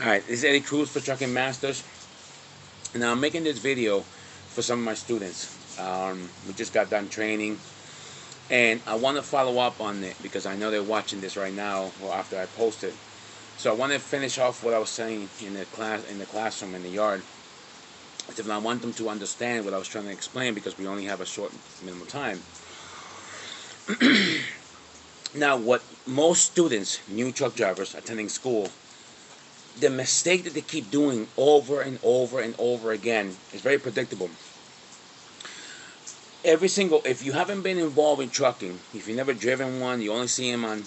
Alright, this is Eddie Cruz for Trucking Masters. Now I'm making this video for some of my students. We just got done training, and I want to follow up on it because I know they're watching this right now or after I post it. So I want to finish off what I was saying in the classroom, in the yard. I want them to understand what I was trying to explain because we only have a short minimum time. Now, what most students, new truck drivers attending school, the mistake that they keep doing over and over and over again is very predictable. If you haven't been involved in trucking, if you've never driven one, you only see them on,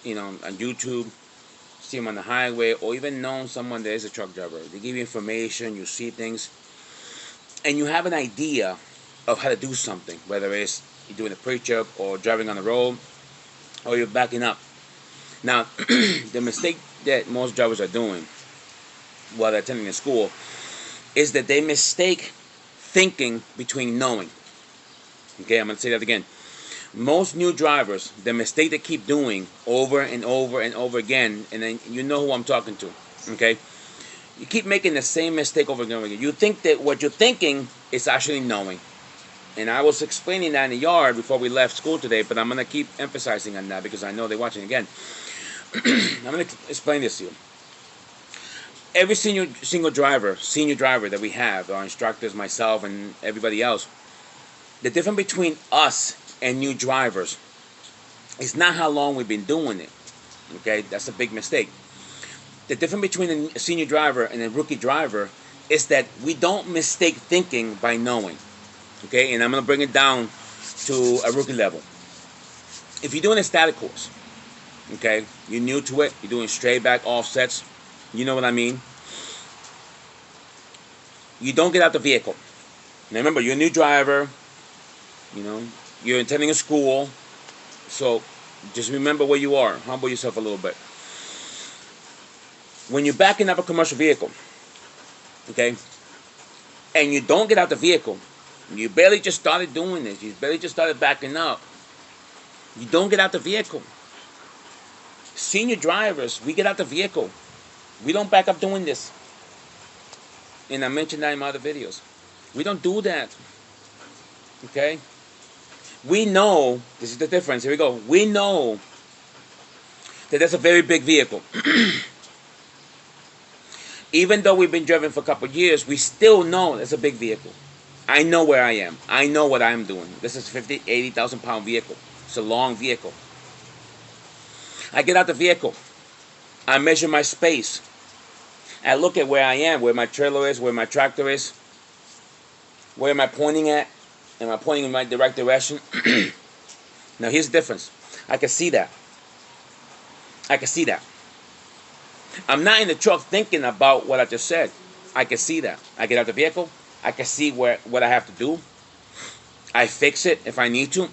on YouTube, see them on the highway, or even known someone that is a truck driver. They give you information, you see things, and you have an idea of how to do something, whether it's you're doing a pre-trip or driving on the road, or you're backing up. Now, the mistake that most drivers are doing while they're attending a school is that they mistake thinking between knowing. Okay, I'm going to say that again. Most new drivers, the mistake they keep doing over and over and over again, and then you know who I'm talking to, okay? You keep making the same mistake over and over again. You think that what you're thinking is actually knowing. And I was explaining that in the yard before we left school today, but I'm going to keep emphasizing on that because I know they're watching again. I'm going to explain this to you. Every senior driver that we have, our instructors, myself, and everybody else, the difference between us and new drivers is not how long we've been doing it. Okay, that's a big mistake. The difference between a senior driver and a rookie driver is that we don't mistake thinking by knowing. Okay, and I'm going to bring it down to a rookie level. If you're doing a static course, okay, you're new to it, you're doing straight back offsets, you know what I mean? You don't get out the vehicle. Now remember, you're a new driver, you're attending a school, so just remember where you are. Humble yourself a little bit. When you're backing up a commercial vehicle, okay, and you don't get out the vehicle, you barely just started doing this, you barely just started backing up, you don't get out the vehicle. Senior drivers, we get out the vehicle. We don't back up doing this. And I mentioned that in my other videos. We don't do that. Okay? We know, this is the difference, here we go. We know that that's a very big vehicle. Even though we've been driving for a couple of years, we still know it's a big vehicle. I know where I am. I know what I'm doing. This is a 50, 80,000 pound vehicle. It's a long vehicle. I get out the vehicle. I measure my space. I look at where I am, where my trailer is, where my tractor is. Where am I pointing at? Am I pointing in my direct direction? Now here's the difference. I can see that. I can see that. I'm not in the truck thinking about what I just said. I can see that. I get out the vehicle. I can see what I have to do. I fix it if I need to.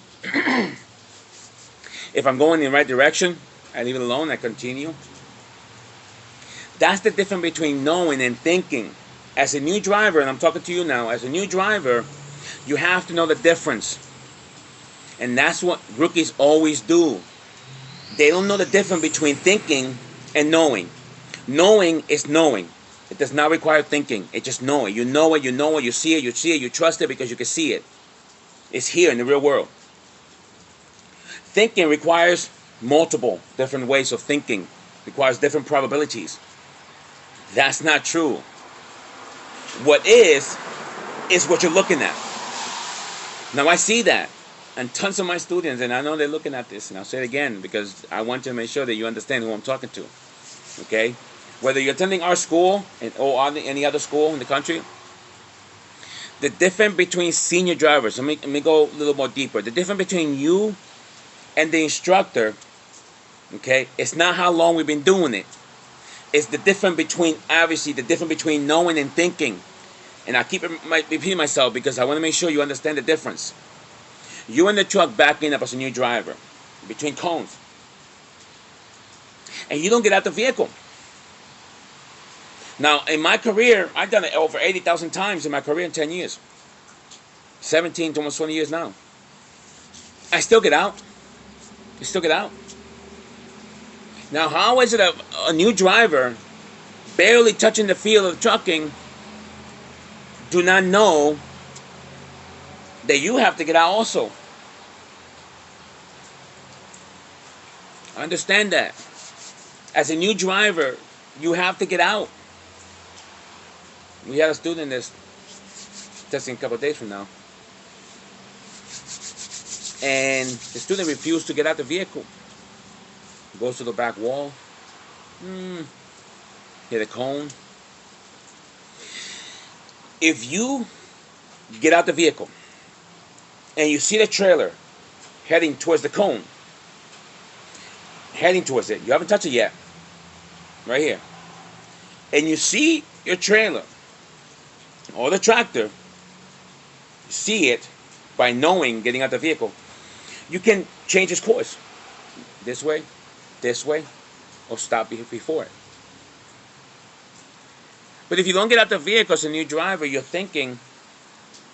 If I'm going in the right direction, I leave it alone. I continue. That's the difference between knowing and thinking. As a new driver, and I'm talking to you now, as a new driver, you have to know the difference. And that's what rookies always do. They don't know the difference between thinking and knowing. Knowing is knowing. It does not require thinking. It's just knowing. You know it, you see it, you trust it because you can see it. It's here in the real world. Thinking requires multiple different ways of thinking. Requires different probabilities. That's not true. What is what you're looking at. Now I see that. And tons of my students, and I know they're looking at this, and I'll say it again because I want to make sure that you understand who I'm talking to. Okay? Whether you're attending our school or any other school in the country, the difference between senior drivers, let me go a little more deeper. The difference between you and the instructor, okay, it's not how long we've been doing it. It's the difference between knowing and thinking. And I keep repeating myself because I want to make sure you understand the difference. You're in the truck backing up as a new driver between cones. And you don't get out the vehicle. Now, in my career, I've done it over 80,000 times in my career in 10 years. 17 to almost 20 years now. I still get out. Now, how is it a new driver barely touching the field of trucking do not know that you have to get out also. Understand that. As a new driver, you have to get out. We had a student that's testing a couple of days from now. And the student refused to get out the vehicle. Goes to the back wall. Hit a cone. If you get out the vehicle and you see the trailer heading towards the cone, heading towards it, you haven't touched it yet, right here, and you see your trailer or the tractor, see it by knowing getting out the vehicle, you can change its course this way, or stop before it. But if you don't get out the vehicle as a new driver, you're thinking,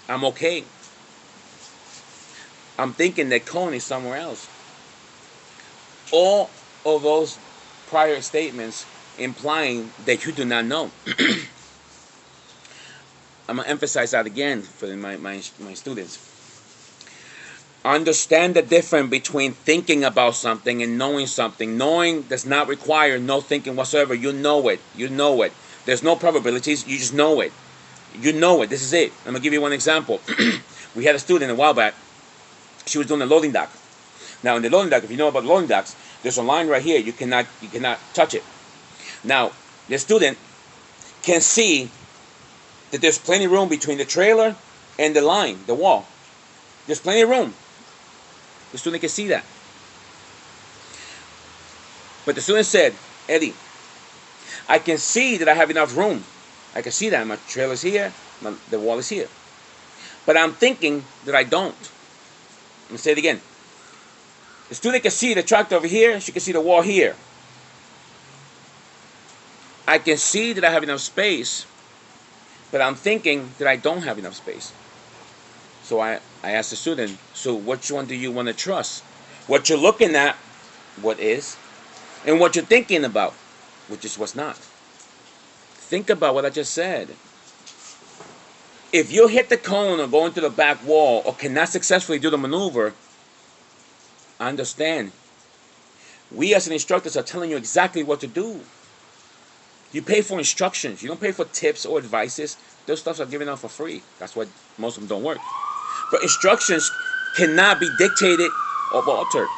I'm okay. I'm thinking that cone is somewhere else. All of those prior statements implying that you do not know. I'm going to emphasize that again for my students. Understand the difference between thinking about something and knowing something. Knowing does not require no thinking whatsoever. You know it. You know it. There's no probabilities. You just know it. You know it. This is it. I'm going to give you one example. We had a student a while back. She was doing a loading dock. Now, in the loading dock, if you know about loading docks, there's a line right here. You cannot touch it. Now, the student can see that there's plenty of room between the trailer and the line, the wall. There's plenty of room. The student can see that. But the student said, Eddie, I can see that I have enough room. I can see that. My trailer's here. The wall is here. But I'm thinking that I don't. I'm going to say it again. The student can see the tractor over here. She can see the wall here. I can see that I have enough space, but I'm thinking that I don't have enough space. So I asked the student, so which one do you want to trust? What you're looking at, what is, and what you're thinking about, which is what's not. Think about what I just said. If you hit the cone or go into the back wall or cannot successfully do the maneuver, understand, we as an instructors are telling you exactly what to do. You pay for instructions. You don't pay for tips or advices. Those stuff are given out for free. That's why most of them don't work. But instructions cannot be dictated or altered.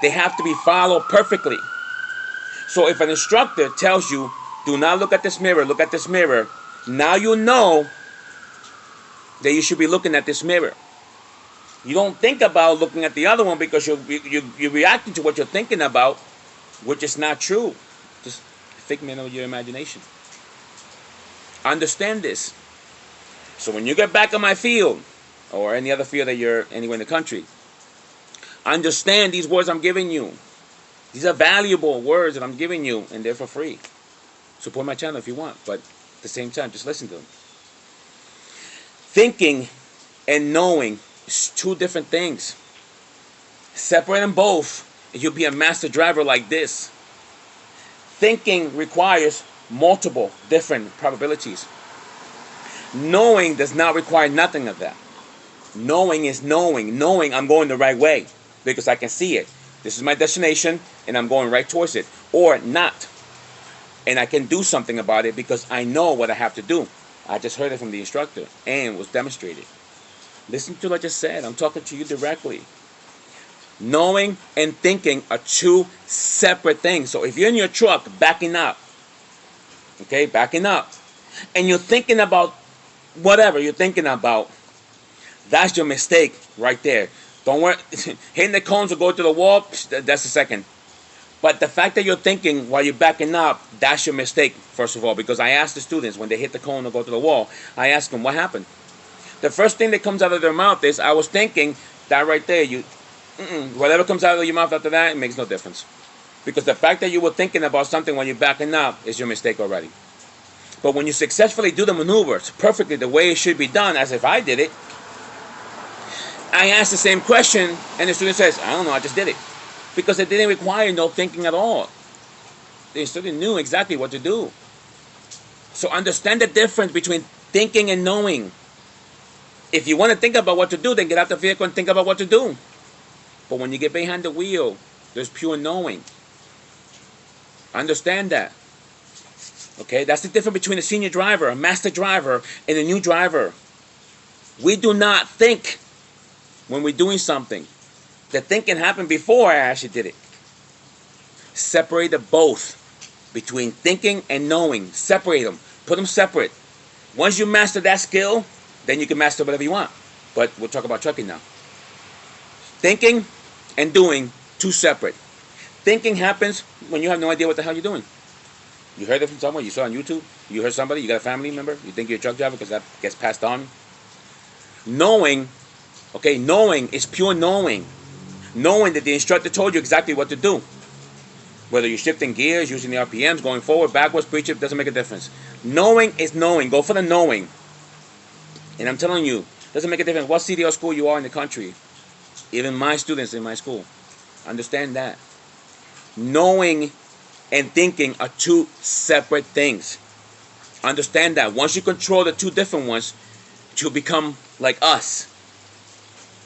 They have to be followed perfectly. So if an instructor tells you, do not look at this mirror, look at this mirror, now you know that you should be looking at this mirror. You don't think about looking at the other one because you're reacting to what you're thinking about, which is not true. Just figment of your imagination. Understand this. So when you get back on my field, or any other field that you're anywhere in the country, understand these words I'm giving you. These are valuable words that I'm giving you, and they're for free. Support my channel if you want, but at the same time, just listen to them. Thinking and knowing is two different things. Separate them both, and you'll be a master driver like this. Thinking requires multiple different probabilities. Knowing does not require nothing of that. Knowing is knowing. Knowing I'm going the right way because I can see it. This is my destination and I'm going right towards it. Or not. And I can do something about it because I know what I have to do. I just heard it from the instructor and was demonstrated. Listen to what I just said. I'm talking to you directly. Knowing and thinking are two separate things. So if you're in your truck backing up, okay, backing up, and you're thinking about whatever you're thinking about, that's your mistake right there. Don't worry. Hitting the cones or go to the wall, that's the second. But the fact that you're thinking while you're backing up, that's your mistake, first of all. Because I ask the students when they hit the cone or go to the wall, I ask them, what happened? The first thing that comes out of their mouth is, I was thinking. That right there, whatever comes out of your mouth after that, it makes no difference. Because the fact that you were thinking about something when you're backing up is your mistake already. But when you successfully do the maneuvers perfectly the way it should be done, as if I did it, I ask the same question, and the student says, I don't know, I just did it. Because it didn't require no thinking at all. The student knew exactly what to do. So understand the difference between thinking and knowing. If you want to think about what to do, then get out the vehicle and think about what to do. But when you get behind the wheel, there's pure knowing. Understand that. Okay, that's the difference between a senior driver, a master driver, and a new driver. We do not think when we're doing something. The thinking happened before I actually did it. Separate the both between thinking and knowing. Separate them. Put them separate. Once you master that skill, then you can master whatever you want. But we'll talk about trucking now. Thinking and doing, two separate. Thinking happens when you have no idea what the hell you're doing. You heard it from someone, you saw it on YouTube, you heard somebody, you got a family member, you think you're a truck driver because that gets passed on. Knowing, okay, knowing is pure knowing. Knowing that the instructor told you exactly what to do. Whether you're shifting gears, using the RPMs, going forward, backwards, preach it, doesn't make a difference. Knowing is knowing. Go for the knowing. And I'm telling you, doesn't make a difference what CDL school you are in the country. Even my students in my school. Understand that. Knowing and thinking are two separate things. Understand that. Once you control the two different ones, you'll become like us,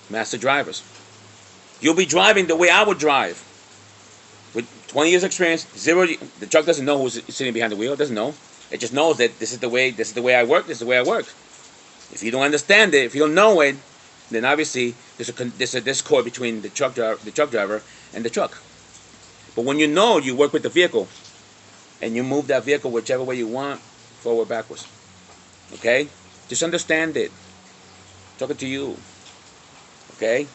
master drivers. You'll be driving the way I would drive. With 20 years experience, the truck doesn't know who's sitting behind the wheel. It doesn't know. It just knows that this is the way I work, this is the way I work. If you don't understand it, if you don't know it, then obviously there's a discord between the truck driver and the truck. But when you know, you work with the vehicle, and you move that vehicle whichever way you want, forward, backwards. Okay? Just understand it. Talking to you. Okay?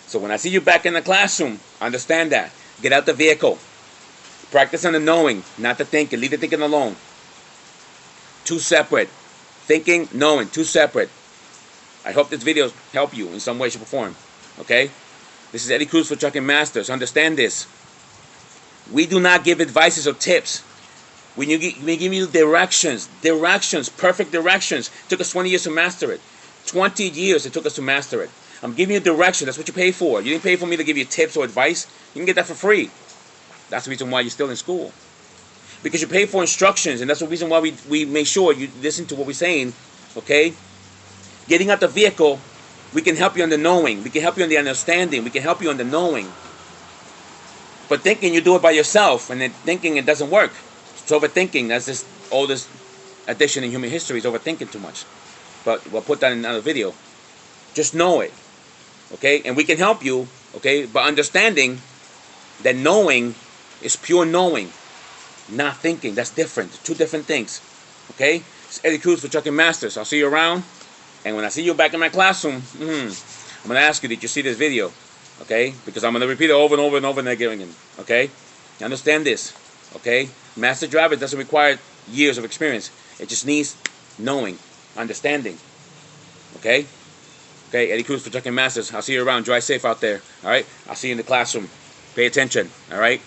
So when I see you back in the classroom, understand that. Get out the vehicle. Practice on the knowing, not the thinking. Leave the thinking alone. Two separate. Thinking, knowing, two separate. I hope this video helped you in some way, shape, or form. Okay? This is Eddie Cruz for Trucking Masters. Understand this. We do not give advices or tips. We give you directions. Directions, perfect directions. It took us 20 years to master it. 20 years it took us to master it. I'm giving you direction. That's what you pay for. You didn't pay for me to give you tips or advice. You can get that for free. That's the reason why you're still in school. Because you pay for instructions, and that's the reason why we make sure you listen to what we're saying. Okay? Getting out the vehicle, we can help you on the knowing. We can help you on the understanding. We can help you on the knowing. But thinking, you do it by yourself, and then thinking it doesn't work. It's overthinking. That's this oldest addiction in human history, is overthinking too much. But we'll put that in another video. Just know it. Okay? And we can help you, okay, by understanding that knowing is pure knowing, not thinking. That's different. Two different things. Okay? It's Eddie Cruz for Trucking Masters. I'll see you around. And when I see you back in my classroom, I'm going to ask you, did you see this video? Okay? Because I'm going to repeat it over and over and over and again. Okay? You understand this. Okay? Master driver doesn't require years of experience. It just needs knowing, understanding. Okay? Okay, Eddie Cruz for Trucking Masters. I'll see you around. Drive safe out there. All right? I'll see you in the classroom. Pay attention. All right?